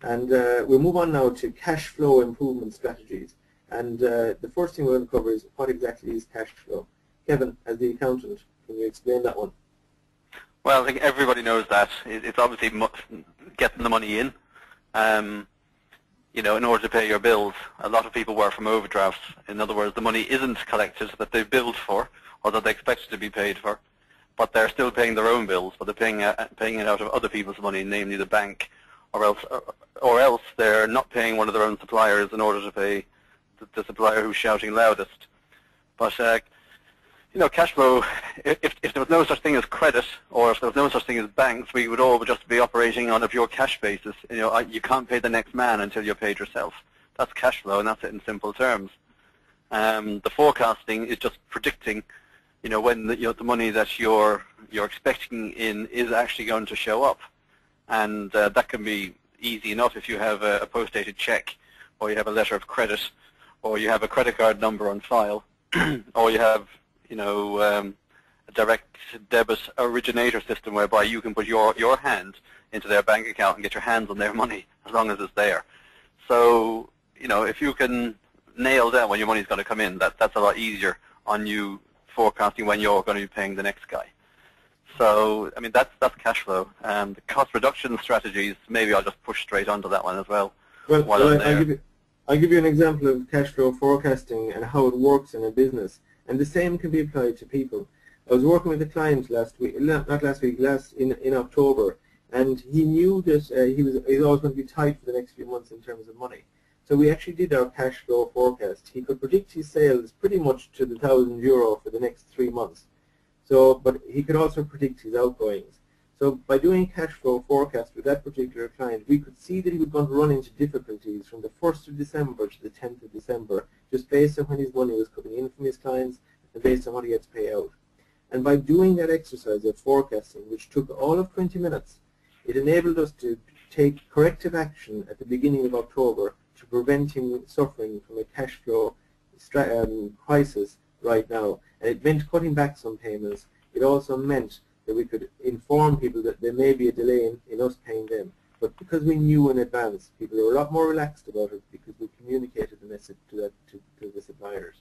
And we'll move on now to cash flow improvement strategies. And the first thing we're going to cover is what exactly is cash flow. Kevin, as the accountant, can you explain that one? Well, I think everybody knows that. It's obviously getting the money in. You know, in order to pay your bills. A lot of people work from overdrafts. In other words, the money isn't collected that they've billed for or that they expected to be paid for, but they're still paying their own bills, but they're paying it out of other people's money, namely the bank, or else they're not paying one of their own suppliers in order to pay the supplier who's shouting loudest. But you know, cash flow, if there was no such thing as credit, or if there was no such thing as banks, we would all just be operating on a pure cash basis. You know, you can't pay the next man until you're paid yourself. That's cash flow, and that's it in simple terms. The forecasting is just predicting, you know, when the money that you're expecting in is actually going to show up, and that can be easy enough if you have a post-dated check, or you have a letter of credit, or you have a credit card number on file, or you have, you know, a direct debit originator system whereby you can put your hand into their bank account and get your hands on their money as long as it's there. So, you know, if you can nail down when your money's going to come in, that's a lot easier on you forecasting when you're going to be paying the next guy. So, I mean, that's cash flow. The cost reduction strategies, maybe I'll just push straight onto that one as well. Well, I'll give you an example of cash flow forecasting and how it works in a business. And the same can be applied to people. I was working with a client in October, and he knew that he was always going to be tight for the next few months in terms of money. So we actually did our cash flow forecast. He could predict his sales pretty much to the €1,000 for the next 3 months. So, but he could also predict his outgoings. So by doing cash flow forecast with that particular client, we could see that he was going to run into difficulties from the 1st of December to the 10th of December, just based on when his money was coming in from his clients and based on what he had to pay out. And by doing that exercise of forecasting, which took all of 20 minutes, it enabled us to take corrective action at the beginning of October to prevent him suffering from a cash flow crisis right now. And it meant cutting back some payments. It also meant that we could inform people that there may be a delay in us paying them. But because we knew in advance, people were a lot more relaxed about it because we communicated the message to the suppliers.